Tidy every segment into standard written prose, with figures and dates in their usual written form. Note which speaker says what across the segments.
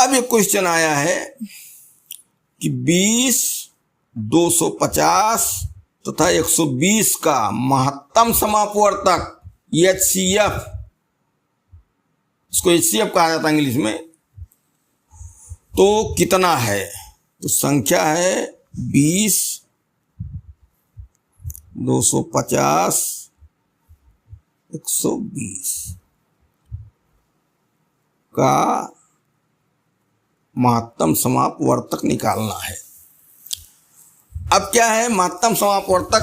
Speaker 1: अब एक क्वेश्चन आया है कि 20, 250 तथा 120 का महत्तम समापवर्तक HCF, इसको HCF कहा जाता है इंग्लिश में, तो कितना है? तो संख्या है 20, 250, 120 का महत्तम समापवर्तक निकालना है। अब क्या है, महत्तम समापवर्तक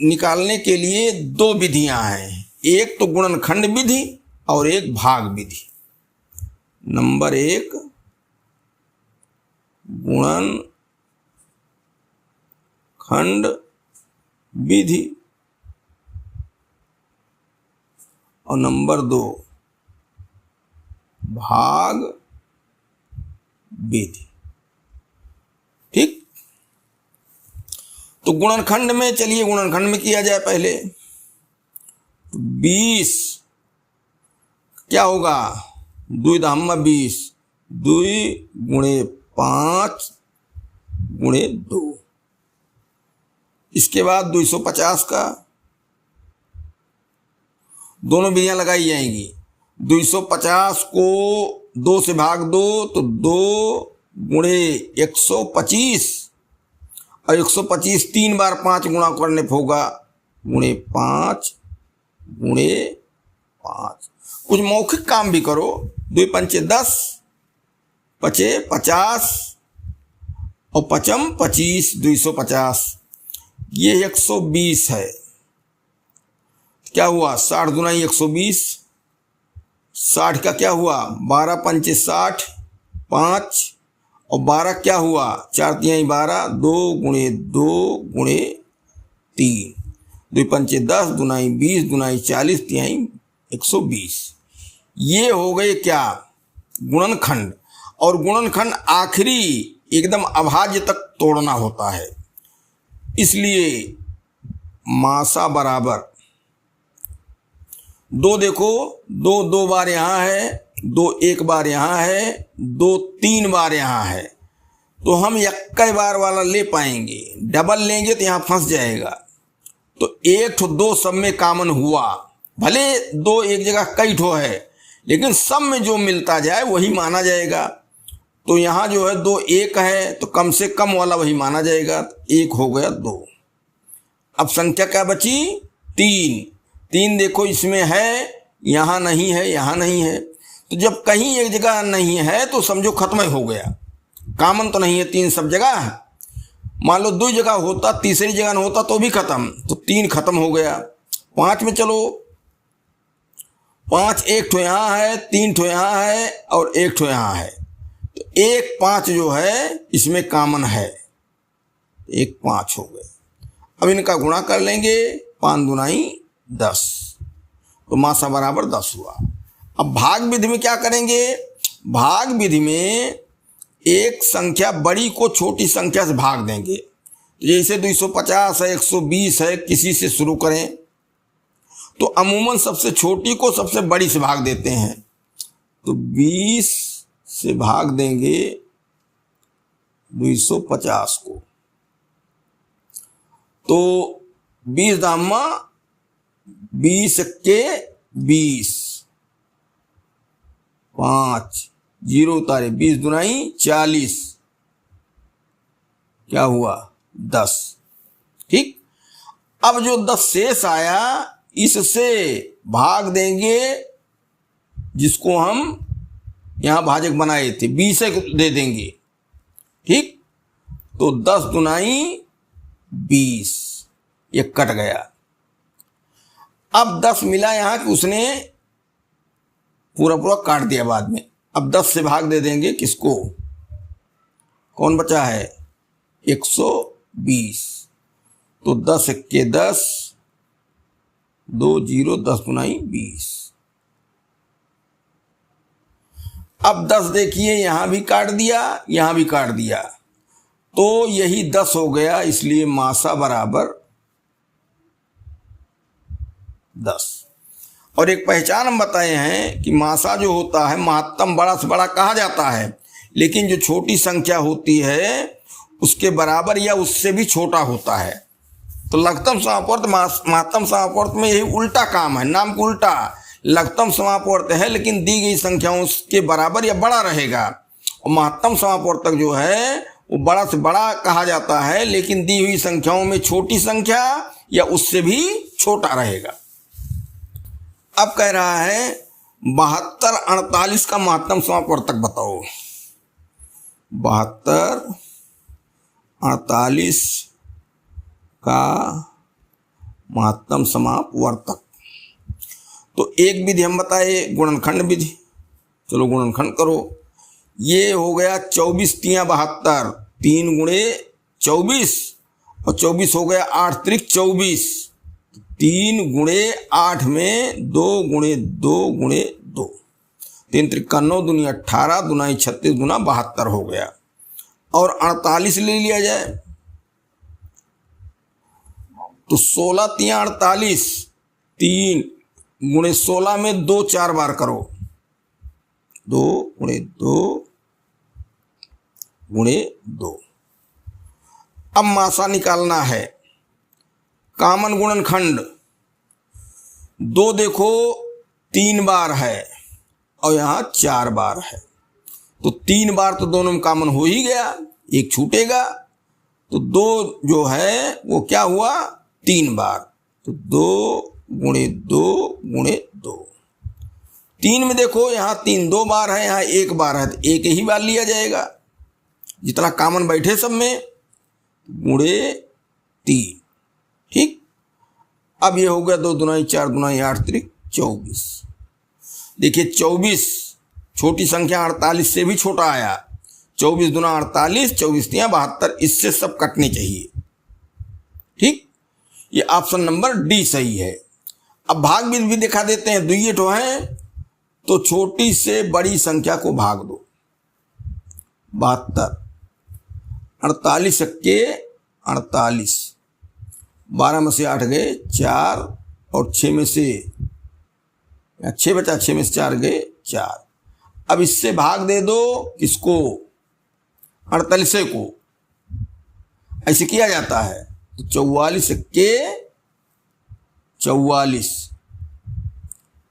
Speaker 1: निकालने के लिए दो विधियां हैं, एक तो गुणनखंड विधि और एक भाग विधि। नंबर 1 गुणनखंड विधि और नंबर 2 भाग विधि। ठीक, तो गुणनखंड में चलिए गुणनखंड में किया जाए पहले। तो 20 क्या होगा, 2 दाम 20, 2 गुणे 5 गुणे 2। इसके बाद 250 का दोनों विधियां लगाई जाएंगी। 250 को 2 से भाग दो तो 2 गुणे 125 और 125 3 बार 5 गुणा करने पर होगा गुणे 5 गुणे 5। कुछ मौखिक काम भी करो। 2 पंचे 10, पचे 50 और पचम 25, 250। ये 120 है। क्या हुआ, 60 दुनाई 120, 60 का क्या हुआ, 12 पंचे 60, 5 और 12 क्या हुआ, 4 तिहाई 12, 2 गुणे 2 गुणे 3, 2 पंचे 10, दुनाई 20, दुनाई 40, तिहाई 120। ये हो गए क्या, गुणनखंड। और गुणनखंड आखिरी एकदम अभाज्य तक तोड़ना होता है, इसलिए मासा बराबर 2, देखो 2 2 बार यहाँ है, 2 1 बार यहाँ है, 2 3 बार यहाँ है, तो हम इक्के बार वाला ले पाएंगे। डबल लेंगे तो यहाँ फंस जाएगा। तो 1 ठो 2 सब में कॉमन हुआ, भले 2 एक जगह कई ठो है, लेकिन सब में जो मिलता जाए वही माना जाएगा। तो यहाँ जो है 2 1 है, तो कम से कम वाला वही माना जाएगा। 1 हो गया 2। अब संख्या क्या बची, 3। 3 देखो इसमें है, यहाँ नहीं है, यहाँ नहीं है। तो जब कहीं एक जगह नहीं है तो समझो खत्म ही हो गया, कॉमन तो नहीं है, 3 सब जगह है। मान लो 2 जगह होता, तीसरी जगह न होता तो भी खत्म, तो 3 खत्म हो गया। 5 में चलो, 5 1 ठो यहाँ है, 3 ठो यहाँ है और 1 ठो यहाँ है, तो 1 5 जो है इसमें कॉमन है, 1 5 हो गए। अब इनका गुणा कर लेंगे, 5 दुनाई 10, तो मासा बराबर 10 हुआ। अब भाग विधि में क्या करेंगे, भाग विधि में एक संख्या बड़ी को छोटी संख्या से भाग देंगे। जैसे 250 है, 120 है, किसी से शुरू करें तो अमूमन सबसे छोटी को सबसे बड़ी से भाग देते हैं। तो 20 से भाग देंगे 250 को, तो 20 दामा 20 के 20, 5 0 उतारे, 20 दुनाई 40, क्या हुआ 10। ठीक, अब जो 10 शेष आया इससे भाग देंगे जिसको हम यहां भाजक बनाए थे, 20 दे देंगे। ठीक, तो 10 दुनाई 20, ये कट गया। अब 10 मिला यहां कि उसने पूरा पूरा काट दिया बाद में। अब 10 से भाग दे देंगे किसको, कौन बचा है 120, तो 10 के 10, 2 0, 10 गुनाई 20। अब 10 देखिए यहां भी काट दिया, यहां भी काट दिया, तो यही 10 हो गया, इसलिए मासा बराबर 10। और एक पहचान हम बताए हैं कि मासा जो होता है महत्तम बड़ा से बड़ा कहा जाता है, लेकिन जो छोटी संख्या होती है उसके बराबर या उससे भी छोटा होता है। तो लघुत्तम समापवर्त महत्तम समापवर्त में यही उल्टा काम है, नाम को उल्टा। लघुत्तम समापवर्त है लेकिन दी गई संख्याओं के बराबर या बड़ा रहेगा, और महत्तम समापवर्तक जो है वो बड़ा से बड़ा कहा जाता है लेकिन दी हुई संख्याओं में छोटी संख्या या उससे भी छोटा रहेगा। अब कह रहा है 72 48 का महत्तम समापवर्तक बताओ। 72 48 का महत्तम समापवर्तक। तो एक विधि हम बताए, गुणनखंड विधि। चलो गुणनखंड करो। ये हो गया 24 तियां 72, 3 गुणे 24, और 24 हो गया 8 त्रिक 24, 3 गुणे 8 में 2 गुणे 2 गुणे 2, 3 त्रिक 9 दूनी 18, दुनाई 36 गुना 72 हो गया। और 48 ले लिया जाए तो 16 तियां 48, 3 गुणे 16 में 2 4 बार करो, 2 गुणे 2 गुणे 2। अब मासा निकालना है। कॉमन गुणनखंड 2 देखो 3 बार है और यहां 4 बार है, तो 3 बार तो दोनों में कॉमन हो ही गया, एक छूटेगा, तो 2 जो है वो क्या हुआ 3 बार, तो 2 गुणे 2 गुणे 2। 3 में देखो यहाँ 3 2 बार है, यहाँ 1 बार है, तो 1 ही बार लिया जाएगा जितना कॉमन बैठे सब में, गुणे 3। ठीक। अब ये हो गया 2 दुनाई 4 दुनाई 8 त्रिक 24। देखिए 24 छोटी संख्या 48 से भी छोटा आया, 24 दुना 48, 24 तियां 72, इससे सब कटने चाहिए। ठीक, ये ऑप्शन नंबर डी सही है। अब भाग भी दिखा देते हैं, दुइये ठो हैं, तो छोटी से बड़ी संख्या को भाग दो। 72, 48 के 48, 12 में से 8 गए 4, और 6 में से 6 बचा, 6 में से 4 गए 4। अब इससे भाग दे दो किसको, 48 को। ऐसे किया जाता है। तो 44 के 44,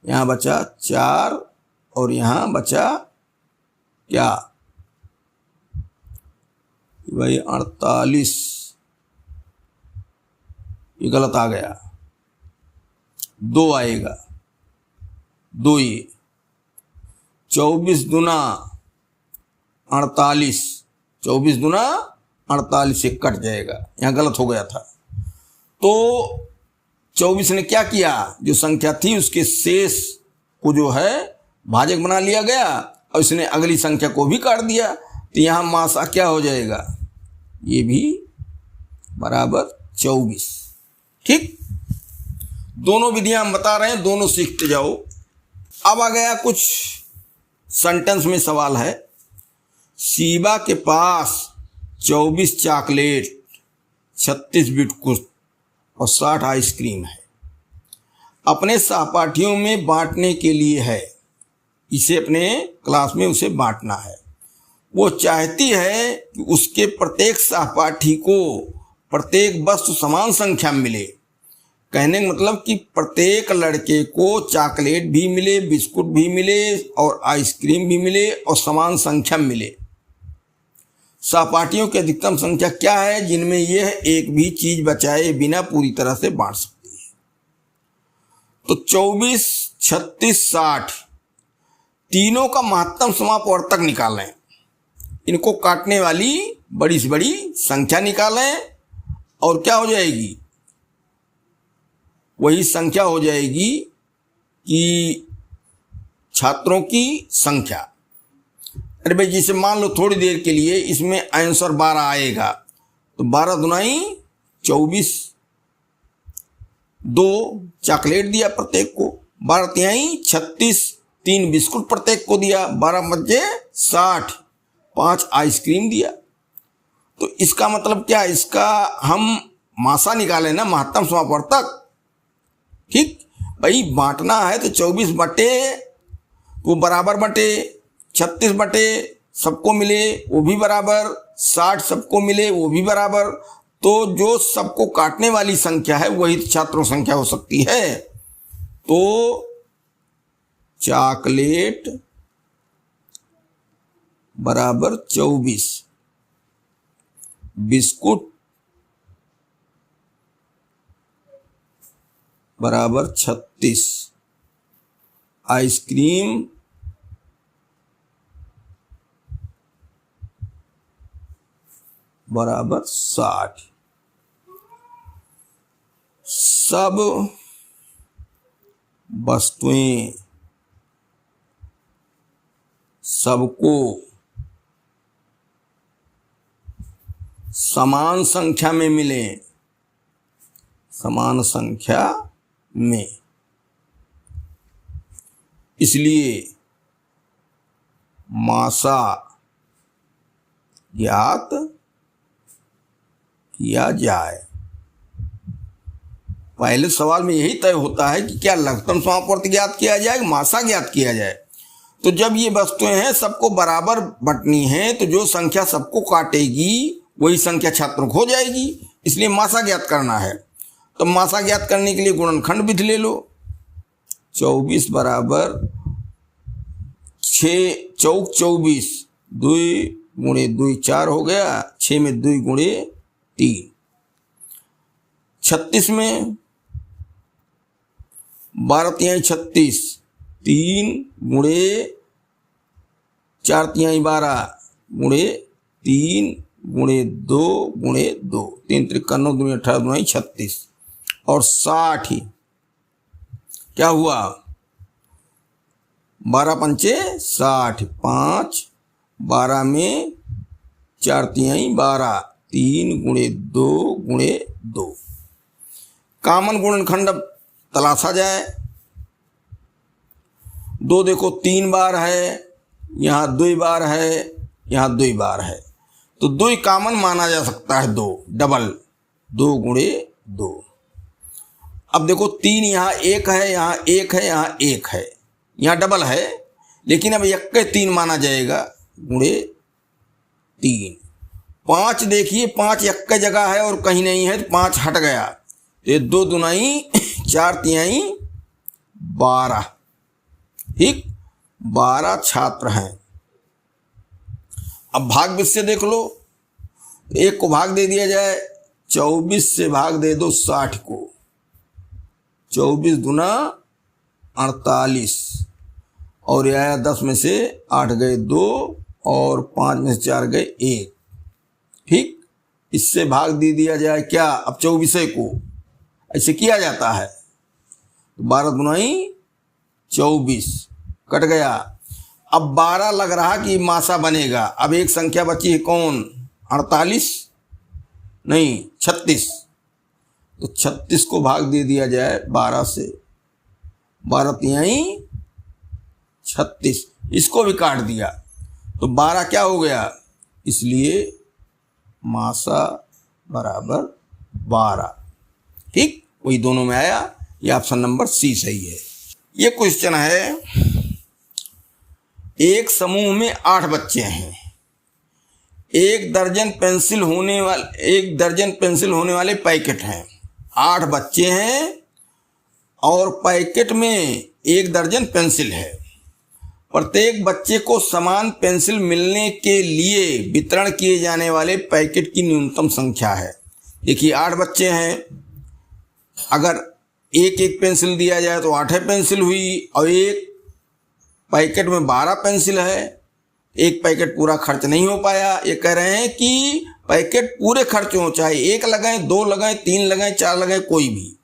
Speaker 1: यहां बचा 4 और यहां बचा क्या भाई 48, ये गलत आ गया, 2 आएगा, 2 ये 24 दुना 48, 24 दुना 48 से कट जाएगा, यहां गलत हो गया था। तो 24 ने क्या किया, जो संख्या थी उसके शेष को जो है भाजक बना लिया गया और इसने अगली संख्या को भी काट दिया, तो यहां मासा क्या हो जाएगा, ये भी बराबर 24। ठीक, दोनों विधियां हम बता रहे हैं, दोनों सीखते जाओ। अब आ गया कुछ सेंटेंस में सवाल है। शिवा के पास 24 चॉकलेट, 36 बिस्कुट और 60 आइसक्रीम है, अपने सहपाठियों में बांटने के लिए है, इसे अपने क्लास में उसे बांटना है। वो चाहती है कि उसके प्रत्येक सहपाठी को प्रत्येक वस्तु समान संख्या में मिले। कहने का मतलब कि प्रत्येक लड़के को चॉकलेट भी मिले, बिस्कुट भी मिले और आइसक्रीम भी मिले और समान संख्या में मिले। सहपाठियों की अधिकतम संख्या क्या है जिनमें यह एक भी चीज बचाए बिना पूरी तरह से बांट सकती है। तो 24, 36, 60 तीनों का महत्तम समापवर्तक निकालें। इनको काटने वाली बड़ी से बड़ी संख्या निकालें और क्या हो जाएगी, वही संख्या हो जाएगी कि छात्रों की संख्या। अरे भाई जैसे मान लो थोड़ी देर के लिए इसमें आंसर 12 आएगा, तो 12 दुनाई 24, 2 चॉकलेट दिया प्रत्येक को, 12 तिहाई 36, 3 बिस्कुट प्रत्येक को दिया, 12 बचे 60, 5 आइसक्रीम दिया। तो इसका मतलब क्या, इसका हम मासा निकालें ना, महत्तम समापवर्तक। ठीक भाई, बांटना है तो 24 बटे वो बराबर बटे 36 बटे सबको मिले वो भी बराबर, 60 सबको मिले वो भी बराबर। तो जो सबको काटने वाली संख्या है वही छात्रों संख्या हो सकती है। तो चॉकलेट बराबर 24, बिस्कुट बराबर 36, आइसक्रीम बराबर 60। सब वस्तुएं सबको समान संख्या में मिले, समान संख्या में, इसलिए मासा ज्ञात किया जाए। पहले सवाल में यही तय होता है कि क्या लघुत्तम समापवर्ती ज्ञात किया जाए, मासा ज्ञात किया जाए। तो जब ये वस्तुएं हैं सबको बराबर बंटनी है तो जो संख्या सबको काटेगी वही संख्या छात्रों को हो जाएगी, इसलिए मासा ज्ञात करना है। तो मासा ज्ञात करने के लिए गुणनखंड विधि ले लो। 24 बराबर 6 चौक 24, 2 गुणे 2 4 हो गया, 6 में 2 गुणे 3। 36 में 12 तिहाई 36, 3 गुणे 4 तिहाई 12 गुणे 3 गुणे 2 गुणे 2, 3 त्रिक 9 दूनी 18 दूनी 36 और 60 ही क्या हुआ, 12 पंचे 60, 5 12 में 4 तिहाई 12, 3 गुणे 2 गुणे 2। कॉमन गुणनखंड तलाशा जाए। 2 देखो 3 बार है, यहाँ 2 बार है, यहाँ 2 बार है, तो 2 कॉमन माना जा सकता है। 2 डबल, 2 गुणे 2। अब देखो 3 यहाँ 1 है, यहाँ 1 है, यहाँ 1 है, यहाँ डबल है, लेकिन अब 1 के 3 माना जाएगा गुणे 3। 5 देखिए 5 1 की जगह है और कहीं नहीं है तो 5 हट गया, तो ये 2 दुनाई 4 तिहाई 12, ठीक 12 छात्र हैं। अब भाग विषय देख लो, 1 को भाग दे दिया जाए, 24 से भाग दे दो 60 को, 24 दुना 48 और यह आया 10 में से 8 गए 2 और 5 में से 4 गए 1, ठीक। इससे भाग दे दिया जाए क्या, अब 24 को ऐसे किया जाता है, तो 12 दुनाई 24 कट गया। अब 12 लग रहा कि मासा बनेगा। अब एक संख्या बची है कौन, 48 नहीं 36, तो 36 को भाग दे दिया जाए 12 से, 12 तिहाई 36, इसको भी काट दिया तो 12 क्या हो गया, इसलिए मासा बराबर 12, ठीक। वही दोनों में आया, ये ऑप्शन नंबर सी सही है। ये क्वेश्चन है, एक समूह में 8 बच्चे हैं, 1 दर्जन पेंसिल होने वाले पैकेट हैं। 8 बच्चे हैं और पैकेट में 1 दर्जन पेंसिल है। प्रत्येक बच्चे को समान पेंसिल मिलने के लिए वितरण किए जाने वाले पैकेट की न्यूनतम संख्या है। देखिए 8 बच्चे हैं, अगर एक एक पेंसिल दिया जाए तो 8 पेंसिल हुई, और एक पैकेट में 12 पेंसिल है, एक पैकेट पूरा खर्च नहीं हो पाया। ये कह रहे हैं कि पैकेट पूरे खर्च हो, चाहे 1 लगाएं, 2 लगाएं, 3 लगाएं, 4 लगाएं, कोई भी।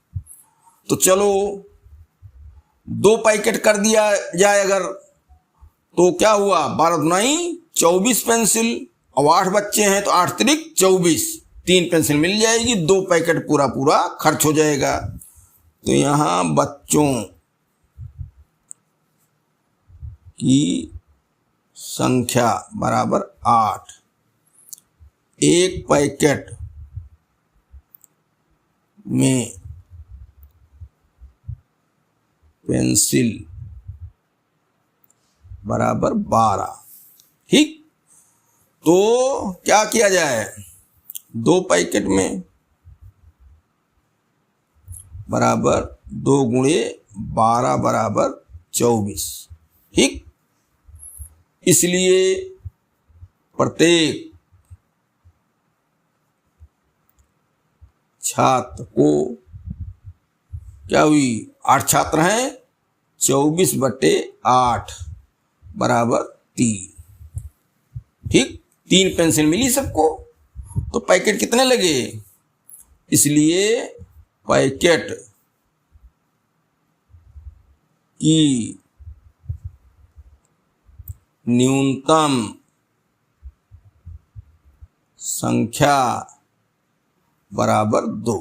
Speaker 1: तो चलो 2 पैकेट कर दिया जाए अगर, तो क्या हुआ, 12 दुनाई 24 पेंसिल, और 8 बच्चे हैं तो 8 त्रिक 24, 3 पेंसिल मिल जाएगी, 2 पैकेट पूरा पूरा खर्च हो जाएगा। तो यहाँ बच्चों की संख्या बराबर 8, एक पैकेट में पेंसिल बराबर 12, ठीक। तो क्या किया जाए, 2 पैकेट में बराबर 2 गुणे 12 बराबर 24। ठीक, इसलिए प्रत्येक छात्र को क्या हुई, 8 छात्र हैं, 24/8 बराबर 3। ठीक, 3 पेंसिल मिली सबको, तो पैकेट कितने लगे, इसलिए पैकेट की न्यूनतम संख्या बराबर 2।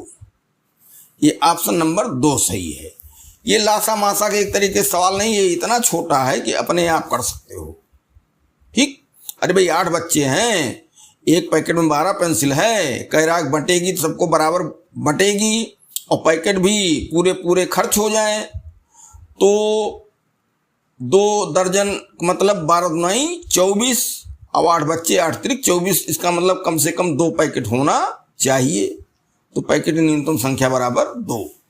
Speaker 1: ये ऑप्शन नंबर 2 सही है। ये लासा मासा के एक तरीके से सवाल नहीं है, इतना छोटा है कि अपने आप कर सकते हो। ठीक, अरे भाई 8 बच्चे हैं, एक पैकेट में 12 पेंसिल है, कह रहा बटेगी तो सबको बराबर बटेगी और पैकेट भी पूरे पूरे खर्च हो जाए, तो 2 दर्जन मतलब 12 नहीं 24, अब 8 बच्चे 8 त्रिक 24, इसका मतलब कम से कम 2 पैकेट होना चाहिए, तो पैकेट की न्यूनतम संख्या बराबर 2।